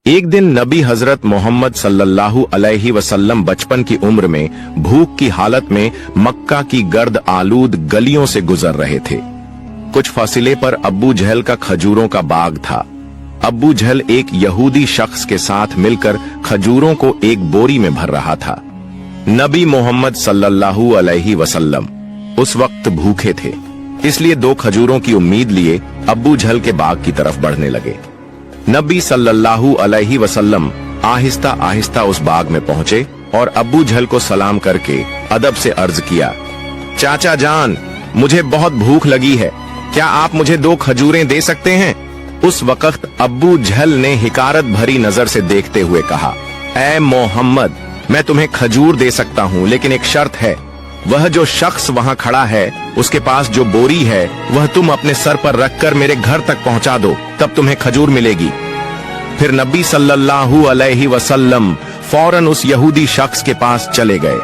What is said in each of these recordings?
एक दिन नबी हजरत मोहम्मद सल्लल्लाहु अलैहि वसल्लम बचपन की उम्र में भूख की हालत में मक्का की गर्द आलूद गलियों से गुजर रहे थे। कुछ फासिले पर अब्बू जहल का खजूरों का बाग था। अब्बू जहल एक यहूदी शख्स के साथ मिलकर खजूरों को एक बोरी में भर रहा था। नबी मोहम्मद सल्लल्लाहु अलैहि वसल्लम उस वक्त भूखे थे, इसलिए 2 खजूरों की उम्मीद लिए अब्बू जहल के बाग की तरफ बढ़ने लगे। नबी सल्लल्लाहु अलैहि वसल्लम आहिस्ता आहिस्ता उस बाग में पहुंचे और अब्बू जहल को सलाम करके अदब से अर्ज किया, चाचा जान, मुझे बहुत भूख लगी है, क्या आप मुझे 2 खजूरें दे सकते हैं? उस वक्त अब्बू जहल ने हिकारत भरी नजर से देखते हुए कहा, ऐ मोहम्मद, मैं तुम्हें खजूर दे सकता हूँ, लेकिन एक शर्त है। वह जो शख्स वहाँ खड़ा है, उसके पास जो बोरी है वह तुम अपने सर पर रखकर मेरे घर तक पहुंचा दो, तब तुम्हें खजूर मिलेगी। फिर नबी सल्लल्लाहु अलैहि वसल्लम फौरन उस यहूदी शख्स के पास चले गए।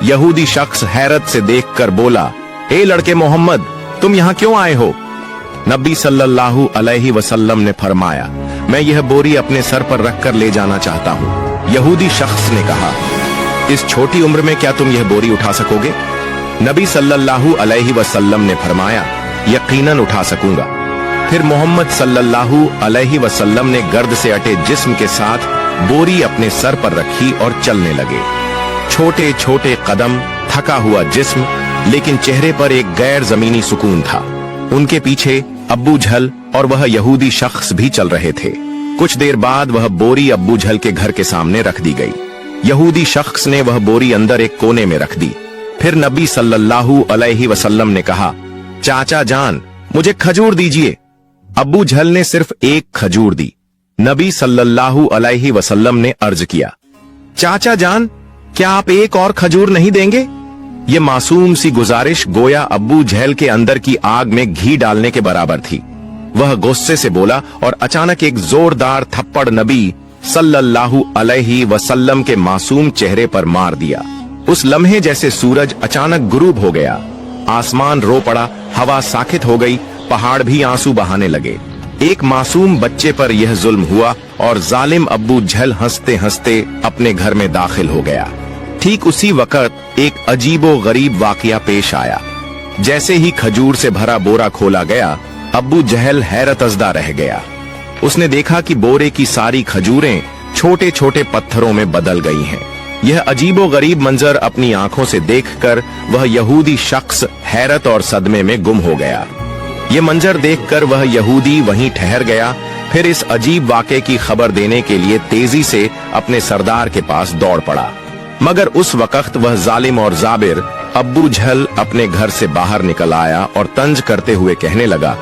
यहूदी शख्स हैरत से देखकर बोला, ए लड़के मोहम्मद, तुम यहाँ क्यों आए हो? नबी सल्लल्लाहु अलैहि वसल्लम ने फरमाया, मैं यह बोरी अपने सर पर रखकर ले जाना चाहता हूँ। यहूदी शख्स ने कहा, इस छोटी उम्र में क्या तुम यह बोरी उठा सकोगे? नबी सल्लल्लाहु अलैहि वसल्लम ने फरमाया, यकीनन उठा सकूंगा। फिर मोहम्मद सल्लल्लाहु अलैहि वसल्लम ने गर्द से अटे जिस्म के साथ बोरी अपने सर पर रखी और चलने लगे। छोटे छोटे कदम, थका हुआ जिस्म, लेकिन चेहरे पर एक गैर जमीनी सुकून था। उनके पीछे अब्बू जहल और वह यहूदी शख्स भी चल रहे थे। कुछ देर बाद वह बोरी अब्बू जहल के घर के सामने रख दी गई। यहूदी शख्स ने वह बोरी अंदर एक कोने में रख दी। फिर नबी सल्लल्लाहु अलैहि वसल्लम ने कहा, चाचा जान, मुझे खजूर दीजिए। अब्बू जहल ने सिर्फ एक खजूर दी। नबी सल्लल्लाहु अलैहि वसल्लम ने अर्ज किया, चाचा जान, क्या आप एक और खजूर नहीं देंगे? ये मासूम सी गुजारिश गोया अब्बू जहल के अंदर की आग में घी डालने के बराबर थी। वह गुस्से से बोला और अचानक एक जोरदार थप्पड़ नबी सल्लल्लाहु अलैहि वसल्लम के मासूम चेहरे पर मार दिया। उस लम्हे जैसे सूरज अचानक गुरूब हो गया, आसमान रो पड़ा, हवा साकित हो गई, पहाड़ भी आंसू बहाने लगे। एक मासूम बच्चे पर यह जुल्म हुआ और जालिम अब्बू जहल हंसते हंसते अपने घर में दाखिल हो गया। ठीक उसी वक्त एक अजीबो गरीब वाकया पेश आया। जैसे ही खजूर से भरा बोरा खोला गया, अब्बू जहल हैरतजदा रह गया। उसने देखा कि बोरे की सारी खजूरें छोटे छोटे पत्थरों में बदल गई हैं। यह अजीबो गरीब मंजर अपनी आंखों से देखकर वह यहूदी शख्स हैरत और सदमे में गुम हो गया। यह मंजर देखकर वह यहूदी वहीं ठहर गया। फिर इस अजीब वाक़े की खबर देने के लिए तेजी से अपने सरदार के पास दौड़ पड़ा, मगर उस वक्त वह जालिम और जाबिर अब्बू जहल अपने घर से बाहर निकल आया और तंज करते हुए कहने लगा,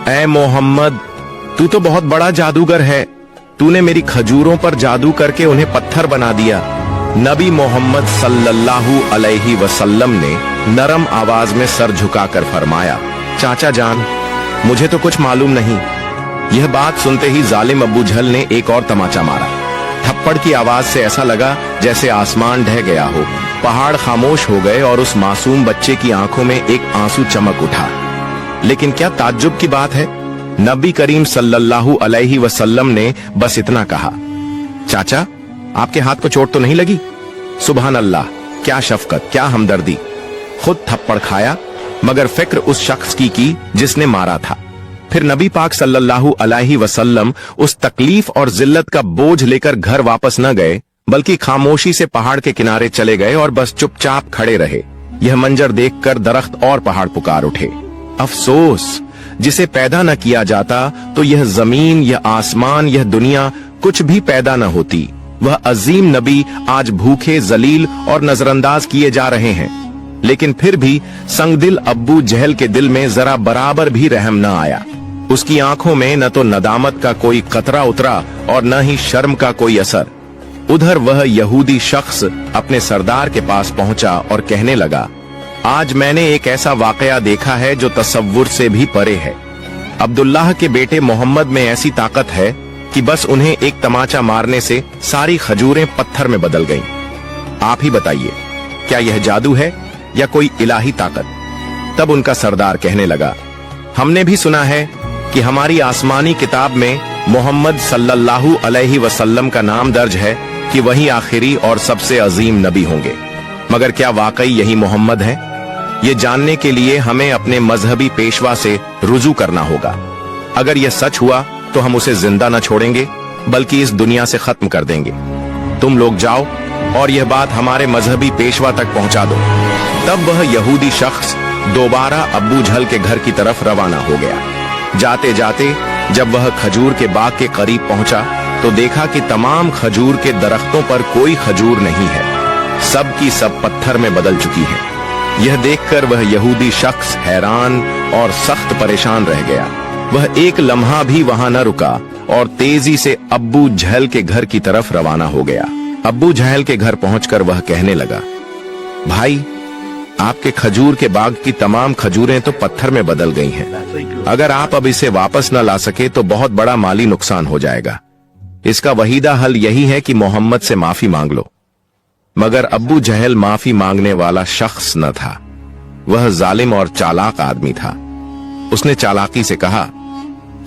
ऐ मोहम्मद, तू तो बहुत बड़ा जादूगर है। तूने मेरी खजूरों पर जादू करके उन्हें पत्थर बना दिया। नबी मोहम्मद सल्लल्लाहु अलैहि वसल्लम ने नरम आवाज में सर झुकाकर फरमाया, चाचा जान, मुझे तो कुछ मालूम नहीं। यह बात सुनते ही जालिम अब्बू जहल ने एक और तमाचा मारा। थप्पड़ की आवाज से ऐसा लगा जैसे आसमान ढह गया हो, पहाड़ खामोश हो गए और उस मासूम बच्चे की आंखों में एक आंसू चमक उठा। लेकिन क्या ताज्जुब की बात है, नबी करीम सल्लल्लाहु अलैहि वसल्लम ने बस इतना कहा, चाचा, आपके हाथ को चोट तो नहीं लगी? सुभान अल्लाह, क्या शफकत, क्या हमदर्दी। खुद थप्पड़ खाया, मगर फिक्र उस शख्स की जिसने मारा था। फिर नबी पाक सल्लल्लाहु अलैहि वसल्लम उस तकलीफ और जिल्लत का बोझ लेकर घर वापस न गए, बल्कि खामोशी से पहाड़ के किनारे चले गए और बस चुपचाप खड़े रहे। यह मंजर देखकर दरख्त और पहाड़ पुकार उठे, अफसोस, जिसे पैदा न किया जाता तो यह जमीन, यह आसमान, यह दुनिया कुछ भी पैदा न होती। वह अजीम नबी आज भूखे, जलील और नजरअंदाज किए जा रहे हैं। लेकिन फिर भी संगदिल अब्बू जहल के दिल में जरा बराबर भी रहम न आया। उसकी आंखों में न तो नदामत का कोई कतरा उतरा और न ही शर्म का कोई असर। उधर वह यहूदी शख्स अपने सरदार के पास पहुंचा और कहने लगा, आज मैंने एक ऐसा वाकया देखा है जो तसव्वुर से भी परे है। अब्दुल्लाह के बेटे मोहम्मद में ऐसी ताकत है कि बस उन्हें एक तमाचा मारने से सारी खजूरें पत्थर में बदल गईं। आप ही बताइए, क्या यह जादू है या कोई इलाही ताकत? तब उनका सरदार कहने लगा, हमने भी सुना है कि हमारी आसमानी किताब में मोहम्मद सल्लल्लाहु अलैहि वसल्लम का नाम दर्ज है कि वही आखिरी और सबसे अजीम नबी होंगे, मगर क्या वाकई यही मोहम्मद है? ये जानने के लिए हमें अपने मजहबी पेशवा से रुजू करना होगा। अगर यह सच हुआ तो हम उसे जिंदा न छोड़ेंगे बल्कि इस दुनिया से खत्म कर देंगे। तुम लोग जाओ और यह बात हमारे मजहबी पेशवा तक पहुंचा दो। तब वह यहूदी शख्स दोबारा अब्बू जहल के घर की तरफ रवाना हो गया। जाते जाते जब वह खजूर के बाग के करीब पहुंचा तो देखा कि तमाम खजूर के दरख्तों पर कोई खजूर नहीं है, सब की सब पत्थर में बदल चुकी है। यह देखकर वह यहूदी शख्स हैरान और सख्त परेशान रह गया। वह एक लम्हा भी वहां न रुका और तेजी से अब्बू जहल के घर की तरफ रवाना हो गया। अब्बू जहल के घर पहुंचकर वह कहने लगा, भाई, आपके खजूर के बाग की तमाम खजूरें तो पत्थर में बदल गई हैं। अगर आप अब इसे वापस न ला सके तो बहुत बड़ा माली नुकसान हो जाएगा। इसका वहीदा हल यही है कि मोहम्मद से माफी मांग लो। मगर अब्बू जहल माफी मांगने वाला शख्स न था, वह जालिम और चालाक आदमी था। उसने चालाकी से कहा,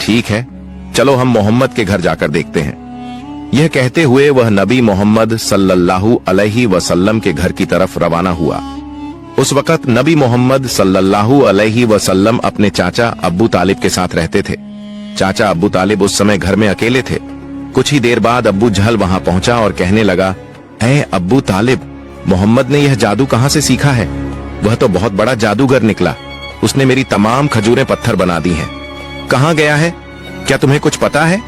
ठीक है, चलो हम मोहम्मद के घर जाकर देखते हैं। यह कहते हुए वह नबी मोहम्मद सल्लल्लाहु अलैहि वसल्लम के घर की तरफ रवाना हुआ। उस वक्त नबी मोहम्मद सल्लल्लाहु अलैहि वसल्लम अपने चाचा अब्बू तालिब के साथ रहते थे। चाचा अब्बू तालिब उस समय घर में अकेले थे। कुछ ही देर बाद अब्बू जहल वहां पहुंचा और कहने लगा, ऐ अब्बू तालिब, मोहम्मद ने यह जादू कहां से सीखा है? वह तो बहुत बड़ा जादूगर निकला। उसने मेरी तमाम खजूरें पत्थर बना दी हैं। कहां गया है? क्या तुम्हें कुछ पता है?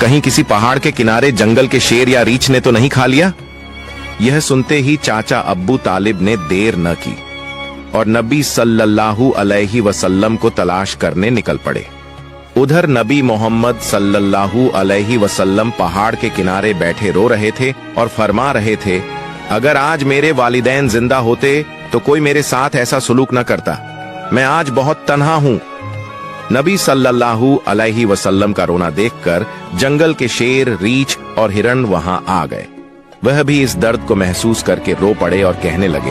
कहीं किसी पहाड़ के किनारे जंगल के शेर या रीछ ने तो नहीं खा लिया? यह सुनते ही चाचा अब्बू तालिब ने देर न की और नबी सल्लल्लाहु अलैहि वसल्लम को तलाश करने निकल पड़े। उधर नबी मोहम्मद सल्लल्लाहु अलैहि वसल्लम पहाड़ के किनारे बैठे रो रहे थे और फरमा रहे थे, अगर आज मेरे वालिदैन जिंदा होते तो कोई मेरे साथ ऐसा सुलूक न करता। मैं आज बहुत तन्हा हूं। नबी सल्लल्लाहु अलैहि वसल्लम का रोना देखकर जंगल के शेर, रीछ और हिरण वहां आ गए। वह भी इस दर्द को महसूस करके रो पड़े और कहने लगे,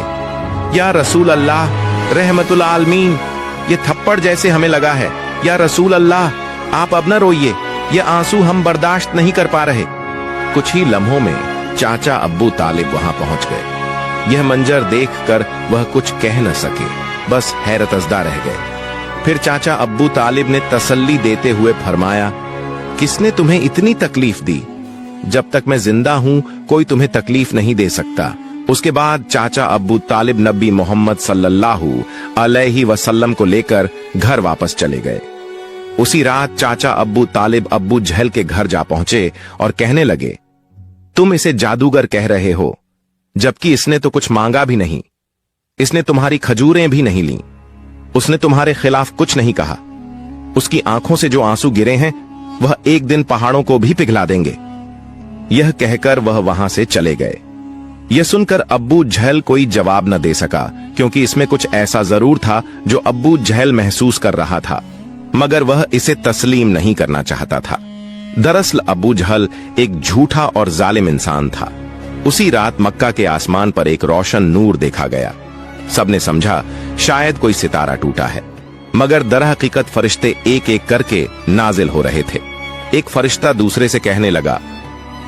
या रसूल अल्लाह, रहमतुल आलमीन, ये थप्पड़ जैसे हमें लगा है। या रसूल अल्लाह, आप अब न रोइए, ये आंसू हम बर्दाश्त नहीं कर पा रहे। कुछ ही लम्हों में चाचा अब्बू तालिब वहां पहुंच गए। यह मंजर देखकर वह कुछ कह न सके, बस हैरतज़दा रह गए। फिर चाचा अब्बू तालिब ने तसल्ली देते हुए फरमाया, किसने तुम्हें इतनी तकलीफ दी? जब तक मैं जिंदा हूं कोई तुम्हें तकलीफ नहीं दे सकता। उसके बाद चाचा अब्बू तालिब नबी मोहम्मद सल्लल्लाहु अलैहि वसल्लम को लेकर घर वापस चले गए। उसी रात चाचा अब्बू तालिब अब्बू जहल के घर जा पहुंचे और कहने लगे, तुम इसे जादूगर कह रहे हो, जबकि इसने तो कुछ मांगा भी नहीं। इसने तुम्हारी खजूरें भी नहीं ली। उसने तुम्हारे खिलाफ कुछ नहीं कहा। उसकी आंखों से जो आंसू गिरे हैं वह एक दिन पहाड़ों को भी पिघला देंगे। यह कहकर वह वहां से चले गए। यह सुनकर अब्बू जहल कोई जवाब न दे सका, क्योंकि इसमें कुछ ऐसा जरूर था जो अब्बू जहल महसूस कर रहा था, मगर वह इसे तस्लीम नहीं करना चाहता था। दरअसल अब्बू जहल एक झूठा और जालिम इंसान था। उसी रात मक्का के आसमान पर एक रोशन नूर देखा गया। सबने समझा शायद कोई सितारा टूटा है, मगर दरहकीकत फरिश्ते एक एक करके नाजिल हो रहे थे। एक फरिश्ता दूसरे से कहने लगा,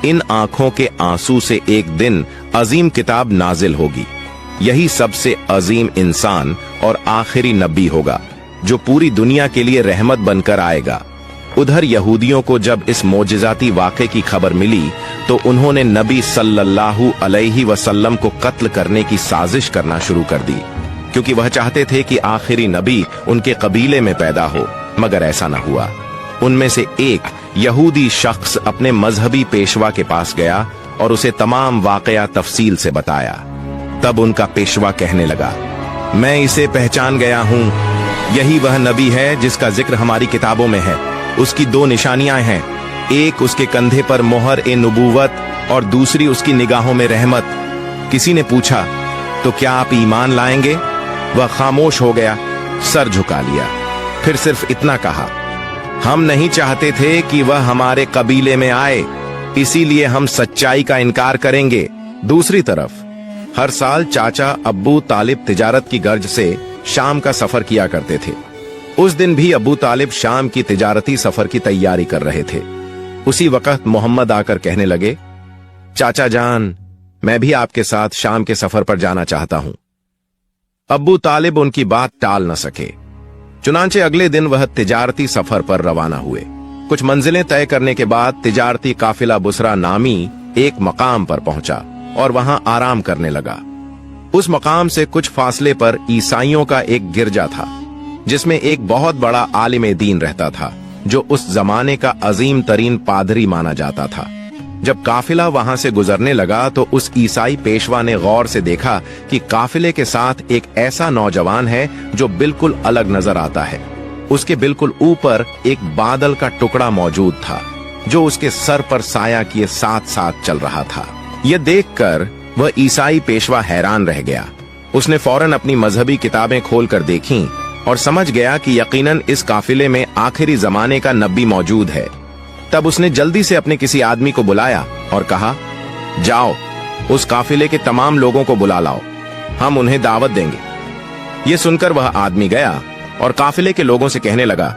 इन आंखों के आंसू से एक दिन अजीम किताब नाजिल होगी। यही सबसे अजीम इंसान और आखिरी नबी होगा जो पूरी दुनिया के लिए रहमत बनकर आएगा। उधर यहूदियों को जब इस मोजिजाती वाक़े की खबर मिली तो उन्होंने नबी सल्लल्लाहु अलैहि वसल्लम को कत्ल करने की साजिश करना शुरू कर दी, क्योंकि वह चाहते थे कि आखिरी नबी उनके कबीले में पैदा हो, मगर ऐसा न हुआ। उनमें से एक यहूदी शख्स अपने मजहबी पेशवा के पास गया और उसे तमाम वाकया तफसील से बताया। तब उनका पेशवा कहने लगा, मैं इसे पहचान गया हूँ। यही वह नबी है जिसका जिक्र हमारी किताबों में है। उसकी दो निशानियां हैं, एक उसके कंधे पर मोहर ए नबूवत और दूसरी उसकी निगाहों में रहमत। किसी ने पूछा, तो क्या आप ईमान लाएंगे? वह खामोश हो गया, सर झुका लिया, फिर सिर्फ इतना कहा, हम नहीं चाहते थे कि वह हमारे कबीले में आए, इसीलिए हम सच्चाई का इनकार करेंगे। दूसरी तरफ हर साल चाचा अब्बू तालिब तिजारत की गर्ज से शाम का सफर किया करते थे। उस दिन भी अब्बू तालिब शाम की तिजारती सफर की तैयारी कर रहे थे। उसी वक्त मोहम्मद आकर कहने लगे, चाचा जान, मैं भी आपके साथ शाम के सफर पर जाना चाहता हूं। अब्बू तालिब उनकी बात टाल न सके। चुनांचे अगले दिन वह तिजारती सफर पर रवाना हुए। कुछ मंजिलें तय करने के बाद तिजारती काफिला बुसरा नामी एक मकाम पर पहुंचा और वहां आराम करने लगा। उस मकाम से कुछ फासले पर ईसाइयों का एक गिरजा था, जिसमें एक बहुत बड़ा आलिम दीन रहता था, जो उस जमाने का अजीम तरीन पादरी माना जाता था। जब काफिला वहां से गुजरने लगा तो उस ईसाई पेशवा ने गौर से देखा कि काफिले के साथ एक ऐसा नौजवान है जो बिल्कुल अलग नजर आता है। उसके बिल्कुल ऊपर एक बादल का टुकड़ा मौजूद था, जो उसके सर पर साया किए साथ साथ चल रहा था। यह देखकर वह ईसाई पेशवा हैरान रह गया। उसने फौरन अपनी मजहबी किताबें खोलकर देखीं और समझ गया कि यकीनन इस काफिले में आखिरी जमाने का नबी मौजूद है। तब उसने जल्दी से अपने किसी आदमी को बुलाया और कहा, जाओ उस काफिले के तमाम लोगों को बुला लाओ, हम उन्हें दावत देंगे। ये सुनकर वह आदमी गया और काफिले के लोगों से कहने लगा,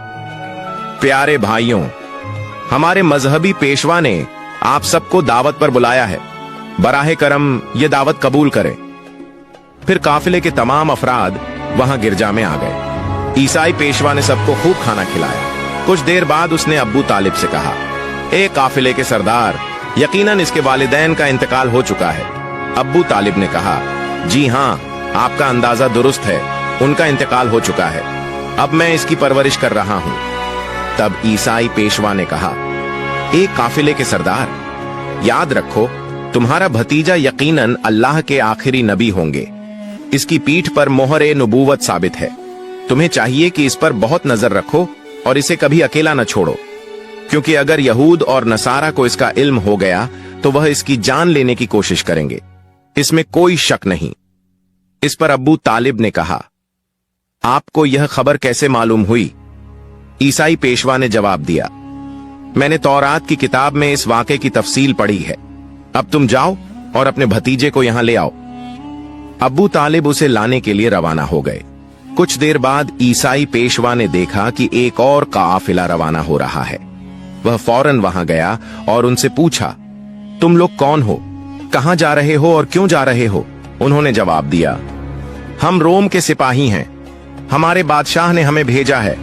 प्यारे भाइयों, हमारे मजहबी पेशवा ने आप सबको दावत पर बुलाया है, बराहे करम ये दावत कबूल करें। फिर काफिले के तमाम अफराद वहां गिरजा में आ गए। ईसाई पेशवा ने सबको खूब खाना खिलाया। कुछ देर बाद उसने अब्बू तालिब से कहा, ए काफिले के सरदार, यकीनन इसके वालिदैन का इंतकाल हो चुका है। अब्बू तालिब ने कहा, जी हां, आपका अंदाजा दुरुस्त है, उनका इंतकाल हो चुका है। अब मैं इसकी परवरिश कर रहा हूं। तब ईसाई पेशवा ने कहा, ए काफिले के सरदार, याद रखो तुम्हारा भतीजा यकीनन अल्लाह के आखिरी नबी होंगे। इसकी पीठ पर मोहर नबूवत साबित है। तुम्हें चाहिए कि इस पर बहुत नजर रखो और इसे कभी अकेला न छोड़ो, क्योंकि अगर यहूद और नसारा को इसका इल्म हो गया तो वह इसकी जान लेने की कोशिश करेंगे, इसमें कोई शक नहीं। इस पर अब्बू तालिब ने कहा, आपको यह खबर कैसे मालूम हुई? ईसाई पेशवा ने जवाब दिया, मैंने तौरात की किताब में इस वाक़े की तफसील पढ़ी है। अब तुम जाओ और अपने भतीजे को यहां ले आओ। अब्बू तालिब उसे लाने के लिए रवाना हो गए। कुछ देर बाद ईसाई पेशवा ने देखा कि एक और काफिला रवाना हो रहा है। वह फौरन वहां गया और उनसे पूछा, तुम लोग कौन हो, कहां जा रहे हो और क्यों जा रहे हो? उन्होंने जवाब दिया, हम रोम के सिपाही हैं, हमारे बादशाह ने हमें भेजा है।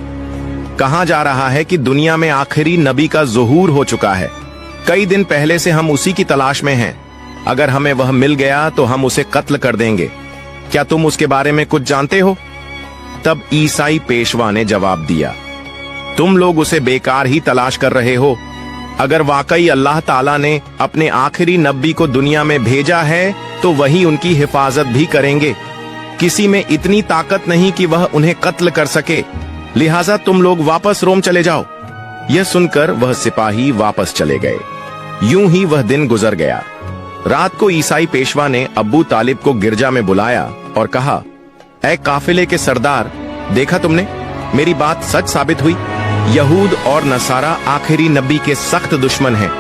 कहा जा रहा है कि दुनिया में आखिरी नबी का ज़ुहूर हो चुका है। कई दिन पहले से हम उसी की तलाश में हैं। अगर हमें वह मिल गया तो हम उसे कत्ल कर देंगे। क्या तुम उसके बारे में कुछ जानते हो? तब ईसाई पेशवा ने जवाब दिया, तुम लोग उसे बेकार ही तलाश कर रहे हो। अगर वाकई अल्लाह ताला ने अपने आखिरी नबी को दुनिया में भेजा है तो वही उनकी हिफाजत भी करेंगे। किसी में इतनी ताकत नहीं कि वह उन्हें कत्ल कर सके, लिहाजा तुम लोग वापस रोम चले जाओ। यह सुनकर वह सिपाही वापस चले गए। यूं ही वह दिन गुजर गया। रात को ईसाई पेशवा ने अब्बू तालिब को गिरजा में बुलाया और कहा, ऐ काफिले के सरदार, देखा तुमने, मेरी बात सच साबित हुई। यहूद और नसारा आखिरी नबी के सख्त दुश्मन हैं।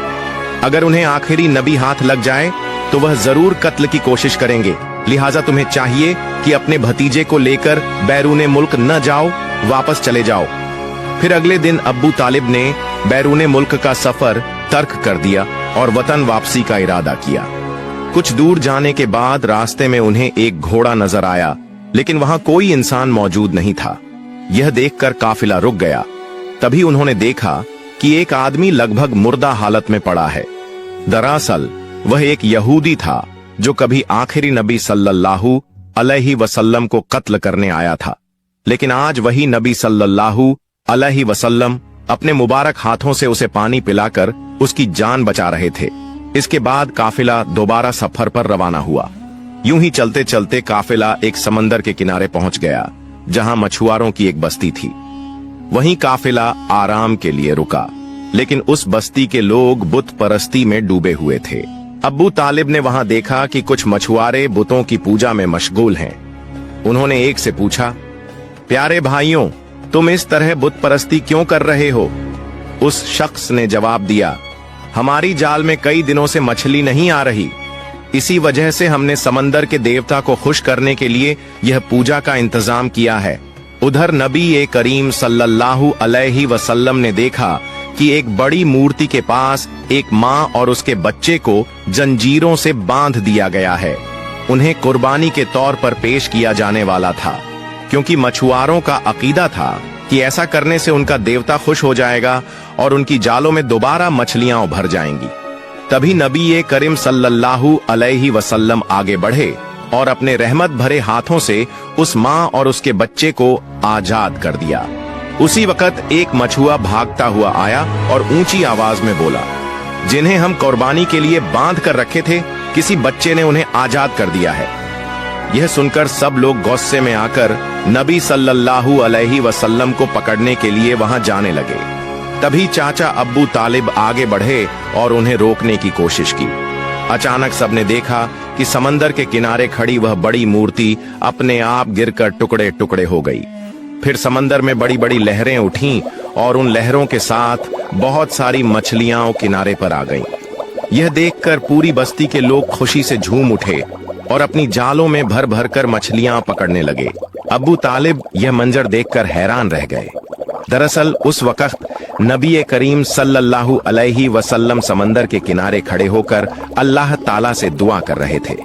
अगर उन्हें आखिरी नबी हाथ लग जाए तो वह जरूर कत्ल की कोशिश करेंगे। लिहाजा तुम्हें चाहिए कि अपने भतीजे को लेकर बैरूने मुल्क न जाओ, वापस चले जाओ। फिर अगले दिन अब्बू तालिब ने बैरूने मुल्क का सफर तर्क कर दिया और वतन वापसी का इरादा किया। कुछ दूर जाने के बाद रास्ते में उन्हें एक घोड़ा नजर आया, लेकिन वहां कोई इंसान मौजूद नहीं था। यह देखकर काफिला रुक गया। तभी उन्होंने देखा कि एक आदमी लगभग मुर्दा हालत में पड़ा है। दरअसल वह एक यहूदी था जो कभी आखिरी नबी सल्लल्लाहु अलैहि वसल्लम को कत्ल करने आया था, लेकिन आज वही नबी सल्लल्लाहु अलैहि वसल्लम अपने मुबारक हाथों से उसे पानी पिलाकर उसकी जान बचा रहे थे। इसके बाद काफिला दोबारा सफर पर रवाना हुआ। यूं ही चलते चलते काफिला एक समंदर के किनारे पहुंच गया, जहां मछुआरों की एक बस्ती थी। वहीं काफिला आराम के लिए रुका, लेकिन उस बस्ती के लोग बुत परस्ती में डूबे हुए थे। अब्बू तालिब ने वहां देखा कि कुछ मछुआरे बुतों की पूजा में मशगूल हैं। उन्होंने एक से पूछा, प्यारे भाइयों, तुम इस तरह बुत परस्ती क्यों कर रहे हो? उस शख्स ने जवाब दिया, हमारी जाल में कई दिनों से मछली नहीं आ रही, इसी वजह से हमने समंदर के देवता को खुश करने के लिए यह पूजा का इंतजाम किया है। उधर नबी करीम सल्लल्लाहु अलैहि वसल्लम ने देखा कि एक बड़ी मूर्ति के पास एक माँ और उसके बच्चे को जंजीरों से बांध दिया गया है। उन्हें कुर्बानी के तौर पर पेश किया जाने वाला था, क्योंकि मछुआरों का अकीदा था कि ऐसा करने से उनका देवता खुश हो जाएगा और उनकी जालों में दोबारा मछलियां उभर जाएंगी। तभी नबी करीम सल्लल्लाहु अलैहि वसल्लम आगे बढ़े और अपने रहमत भरे हाथों से उस माँ और उसके बच्चे को आजाद कर दिया। उसी वक्त एक मछुआ भागता हुआ आया और ऊंची आवाज में बोला, जिन्हें हम कुर्बानी के लिए बांध कर रखे थे, किसी बच्चे ने उन्हें आजाद कर दिया है। यह सुनकर सब लोग गुस्से में आकर नबी सल्लल्लाहु अलैहि वसल्लम को पकड़ने के लिए वहां जाने लगे। तभी चाचा अब्बू तालिब आगे बढ़े और उन्हें रोकने की कोशिश की। अचानक सबने देखा कि समंदर के किनारे खड़ी वह बड़ी मूर्ति अपने आप गिरकर टुकड़े टुकड़े हो गई। फिर समंदर में बड़ी बड़ी लहरें उठीं और उन लहरों के साथ बहुत सारी मछलियां किनारे पर आ गईं। यह देखकर पूरी बस्ती के लोग खुशी से झूम उठे और अपनी जालों में भर भर कर मछलियां पकड़ने लगे। अब्बू तालिब यह मंजर देखकर हैरान रह गए। दरअसल उस वक्त नबी करीम सल्लल्लाहु अलैहि वसल्लम समंदर के किनारे खड़े होकर अल्लाह ताला से दुआ कर रहे थे।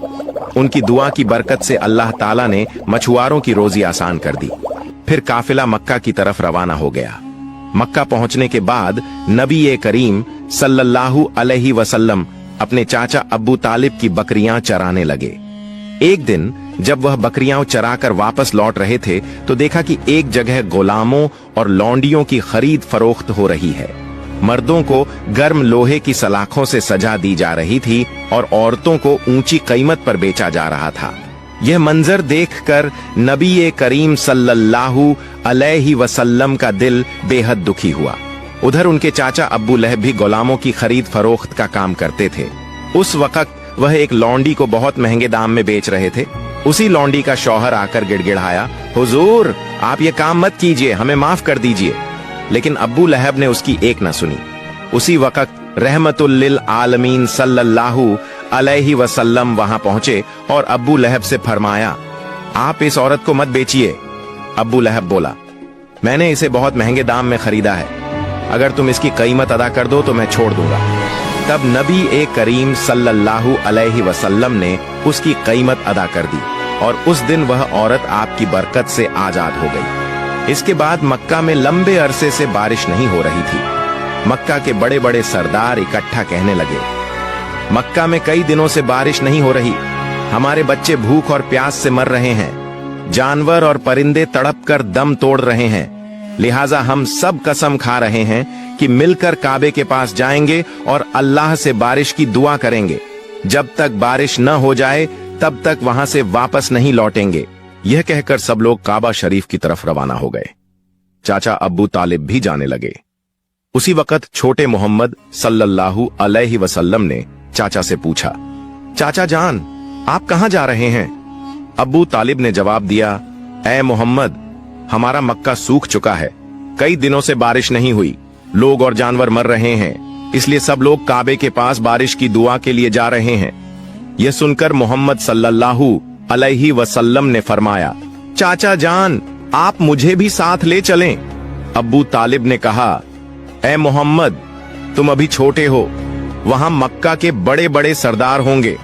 उनकी दुआ की बरकत से अल्लाह ताला ने मछुआरों की रोजी आसान कर दी। फिर काफिला मक्का की तरफ रवाना हो गया। मक्का पहुंचने के बाद नबी करीम सल्लल्लाहु अलैहि वसल्लम अपने चाचा अब्बू तालिब की बकरियां चराने लगे। एक दिन जब वह बकरियां चराकर वापस लौट रहे थे तो देखा कि एक जगह गुलामों और लौंडियों की खरीद फरोख्त हो रही है। मर्दों को गर्म लोहे की सलाखों से सजा दी जा रही थी और औरतों को ऊंची कीमत पर बेचा जा रहा था। यह मंजर देखकर नबी करीम सल्लल्लाहु अलैहि वसल्लम का दिल बेहद दुखी हुआ। उधर उनके चाचा अब्बू लहब भी गुलामों की खरीद फरोख्त का काम करते थे। उस वक्त वह एक लौंडी को बहुत महंगे दाम में बेच रहे थे। उसी लौंडी का शौहर आकर गिड़गिड़ाया, हुजूर आप ये काम मत कीजिए, हमें माफ कर दीजिए। लेकिन अब्बू लहब ने उसकी एक न सुनी। उसी वक्त रहमतुल लिल आलमीन सल्लल्लाहु अलैहि वसल्लम वहां पहुंचे और अब्बू लहब से फरमाया, आप इस औरत को मत बेचिए। अब्बू लहब बोला, मैंने इसे बहुत महंगे दाम में खरीदा है, अगर तुम इसकी कीमत अदा कर दो तो मैं छोड़ दूंगा। तब नबी करीम सल्लल्लाहु अलैहि वसल्लम ने उसकी कीमत अदा कर दी और उस दिन वह औरत आपकी बरकत से आजाद हो गई। इसके बाद मक्का में लंबे अरसे से बारिश नहीं हो रही थी। मक्का के बड़े बड़े सरदार इकट्ठा कहने लगे, मक्का में कई दिनों से बारिश नहीं हो रही, हमारे बच्चे भूख और प्यास से मर रहे हैं, जानवर और परिंदे तड़प कर दम तोड़ रहे हैं, लिहाजा हम सब कसम खा रहे हैं कि मिलकर काबे के पास जाएंगे और अल्लाह से बारिश की दुआ करेंगे। जब तक बारिश न हो जाए तब तक वहां से वापस नहीं लौटेंगे। यह कहकर सब लोग काबा शरीफ की तरफ रवाना हो गए। चाचा अब्बू तालिब भी जाने लगे। उसी वक्त छोटे मोहम्मद सल्लल्लाहु अलैहि वसल्लम ने चाचा से पूछा, चाचा जान आप कहां जा रहे हैं? अब्बू तालिब ने जवाब दिया, ऐ मोहम्मद, हमारा मक्का सूख चुका है, कई दिनों से बारिश नहीं हुई, लोग और जानवर मर रहे हैं, इसलिए सब लोग काबे के पास बारिश की दुआ के लिए जा रहे हैं। यह सुनकर मोहम्मद सल्लल्लाहु अलैहि वसल्लम ने फरमाया, चाचा जान आप मुझे भी साथ ले चलें। अब्बू तालिब ने कहा, ऐ मोहम्मद तुम अभी छोटे हो, वहां मक्का के बड़े बड़े सरदार होंगे,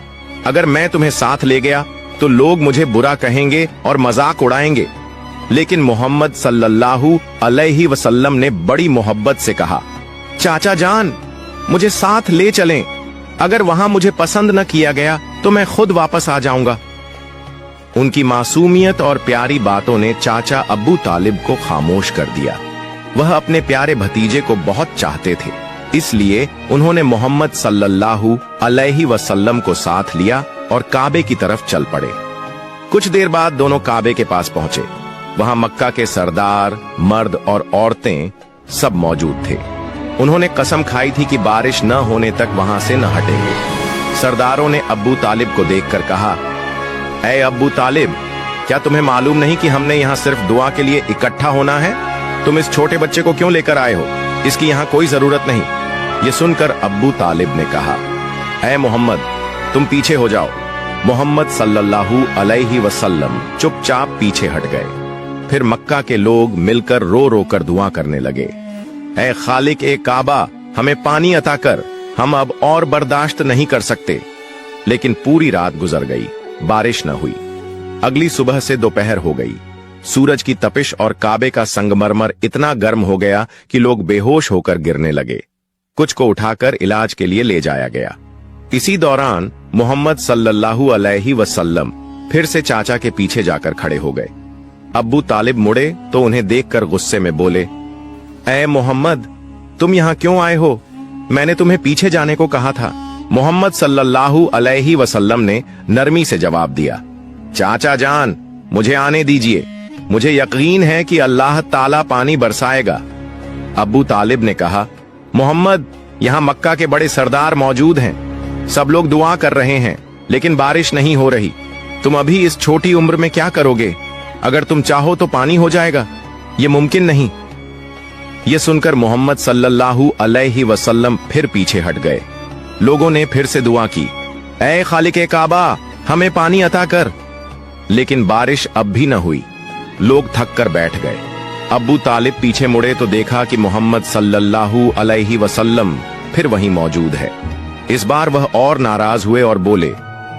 अगर मैं तुम्हें साथ ले गया तो लोग मुझे बुरा कहेंगे और मजाक उड़ाएंगे। लेकिन मोहम्मद सल्लल्लाहु अलैहि वसल्लम ने बड़ी मोहब्बत से कहा, चाचा जान मुझे साथ ले चलें, अगर वहां मुझे पसंद न किया गया तो मैं खुद वापस आ जाऊंगा। उनकी मासूमियत और प्यारी बातों ने चाचा अब्बू तालिब को खामोश कर दिया। वह अपने प्यारे भतीजे को बहुत चाहते थे, इसलिए उन्होंने मोहम्मद सल्लल्लाहु अलैहि वसल्लम को साथ लिया और काबे की तरफ चल पड़े। कुछ देर बाद दोनों काबे के पास पहुंचे। वहां मक्का के सरदार, मर्द और औरतें सब मौजूद थे। उन्होंने कसम खाई थी कि बारिश न होने तक वहां से न हटेंगे। सरदारों ने अब्बू तालिब को देखकर कहा, ऐ अब्बू तालिब, क्या तुम्हें मालूम नहीं कि हमने यहाँ सिर्फ दुआ के लिए इकट्ठा होना है? तुम इस छोटे बच्चे को क्यों लेकर आए हो? इसकी यहाँ कोई जरूरत नहीं। ये सुनकर अब्बू तालिब ने कहा, ऐ मोहम्मद तुम पीछे हो जाओ। मोहम्मद सल्लल्लाहु अलैहि वसल्लम चुपचाप पीछे हट गए। फिर मक्का के लोग मिलकर रो रो कर दुआ करने लगे। ऐ खालिक ए काबा, हमें पानी अता कर, हम अब और बर्दाश्त नहीं कर सकते। लेकिन पूरी रात गुजर गई, बारिश न हुई। अगली सुबह से दोपहर हो गई। सूरज की तपिश और काबे का संगमरमर इतना गर्म हो गया कि लोग बेहोश होकर गिरने लगे। कुछ को उठाकर इलाज के लिए ले जाया गया। इसी दौरान मोहम्मद सल्लल्लाहु अलैहि वसल्लम फिर से चाचा के पीछे जाकर खड़े हो गए। अब्बू तालिब मुड़े तो उन्हें देखकर गुस्से में बोले, ऐ मोहम्मद, तुम यहाँ क्यों आए हो? मैंने तुम्हें पीछे जाने को कहा था। मोहम्मद सल्लल्लाहु अलैहि वसल्लम ने नरमी से जवाब दिया, चाचा जान, मुझे आने दीजिए, मुझे यकीन है कि अल्लाह ताला पानी बरसाएगा। अब्बू तालिब ने कहा, मोहम्मद, यहाँ मक्का के बड़े सरदार मौजूद हैं, सब लोग दुआ कर रहे हैं, लेकिन बारिश नहीं हो रही। तुम अभी इस छोटी उम्र में क्या करोगे? अगर तुम चाहो तो पानी हो जाएगा, ये मुमकिन नहीं। ये सुनकर मोहम्मद सल्लल्लाहु अलैहि वसल्लम फिर पीछे हट गए। लोगों ने फिर से दुआ की, ऐ खालिक काबा, हमें पानी अता कर। लेकिन बारिश अब भी न हुई। लोग थक कर बैठ गए। अब्बू तालिब पीछे मुड़े तो देखा कि मोहम्मद सल्लल्लाहु अलैहि वसल्लम फिर वहीं मौजूद है। इस बार वह और नाराज हुए और बोले,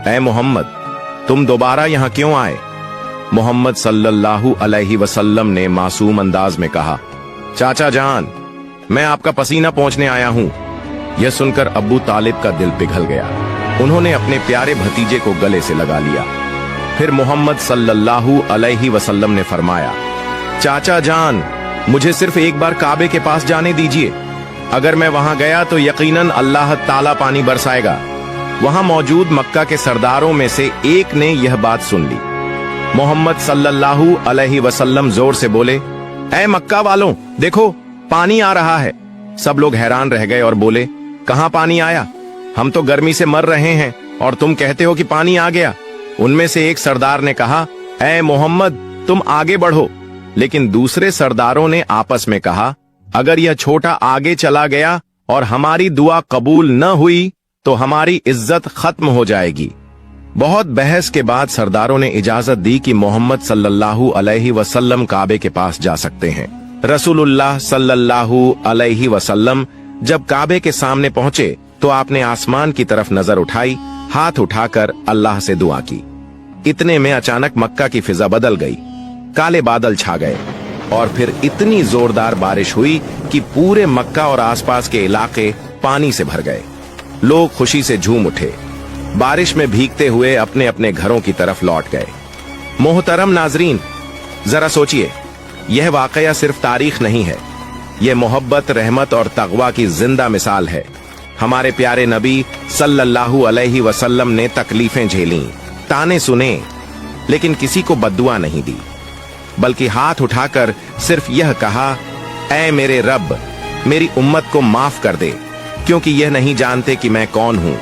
ऐ मोहम्मद, तुम दोबारा यहाँ क्यों आए? मोहम्मद सल्लल्लाहु अलैहि वसल्लम ने मासूम अंदाज में कहा, चाचा जान, मैं आपका पसीना पोंछने आया हूं। यह सुनकर अब्बू तालिब का दिल पिघल गया। उन्होंने अपने प्यारे भतीजे को गले से लगा लिया। फिर मोहम्मद सल्लल्लाहु अलैहि वसल्लम ने फरमाया, चाचा जान, मुझे सिर्फ एक बार काबे के पास जाने दीजिए। अगर मैं वहां गया तो यकीनन अल्लाह ताला पानी बरसाएगा। वहां मौजूद मक्का के सरदारों में से एक ने यह बात सुन ली। मोहम्मद सल्लल्लाहु अलैहि वसल्लम जोर से बोले, ऐ मक्का वालों, देखो पानी आ रहा है। सब लोग हैरान रह गए और बोले, कहां पानी आया? हम तो गर्मी से मर रहे हैं और तुम कहते हो कि पानी आ गया। उनमें से एक सरदार ने कहा, ऐ मोहम्मद, तुम आगे बढ़ो। लेकिन दूसरे सरदारों ने आपस में कहा, अगर यह छोटा आगे चला गया और हमारी दुआ कबूल न हुई तो हमारी इज्जत खत्म हो जाएगी। बहुत बहस के बाद सरदारों ने इजाजत दी कि मोहम्मद सल्लल्लाहु अलैहि वसल्लम काबे के पास जा सकते हैं। रसूलुल्लाह सल्लल्लाहु अलैहि वसल्लम जब काबे के सामने पहुंचे तो आपने आसमान की तरफ नजर उठाई, हाथ उठाकर अल्लाह से दुआ की। इतने में अचानक मक्का की फिजा बदल गई, काले बादल छा गए और फिर इतनी जोरदार बारिश हुई कि पूरे मक्का और आसपास के इलाके पानी से भर गए। लोग खुशी से झूम उठे, बारिश में भीगते हुए अपने अपने घरों की तरफ लौट गए। मोहतरम नाजरीन, जरा सोचिए, यह वाकया सिर्फ तारीख नहीं है, यह मोहब्बत, रहमत और तकवा की जिंदा मिसाल है। हमारे प्यारे नबी सल्लल्लाहु अलैहि वसल्लम ने तकलीफें झेली, ताने सुने, लेकिन किसी को बद्दुआ नहीं दी, बल्कि हाथ उठाकर सिर्फ यह कहा, ऐ मेरे रब, मेरी उम्मत को माफ कर दे, क्योंकि यह नहीं जानते कि मैं कौन हूं।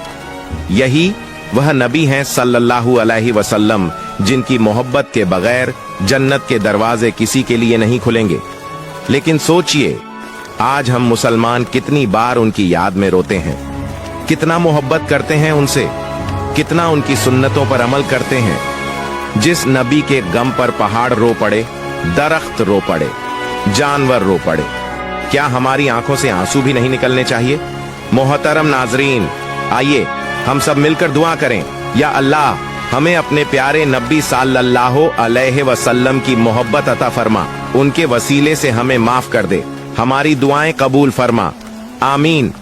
यही वह नबी हैं सल्लल्लाहु अलैहि वसल्लम जिनकी मोहब्बत के बगैर जन्नत के दरवाजे किसी के लिए नहीं खुलेंगे। लेकिन सोचिए, आज हम मुसलमान कितनी बार उनकी याद में रोते हैं, कितना मोहब्बत करते हैं उनसे, कितना उनकी सुन्नतों पर अमल करते हैं। जिस नबी के गम पर पहाड़ रो पड़े, दरख्त रो पड़े, जानवर रो पड़े, क्या हमारी आंखों से आंसू भी नहीं निकलने चाहिए? मोहतरम नाजरीन, आइए हम सब मिलकर दुआ करें, या अल्लाह, हमें अपने प्यारे नबी सल्लल्लाहु अलैहि वसल्लम की मोहब्बत अता फरमा, उनके वसीले से हमें माफ कर दे, हमारी दुआएं कबूल फरमा। आमीन।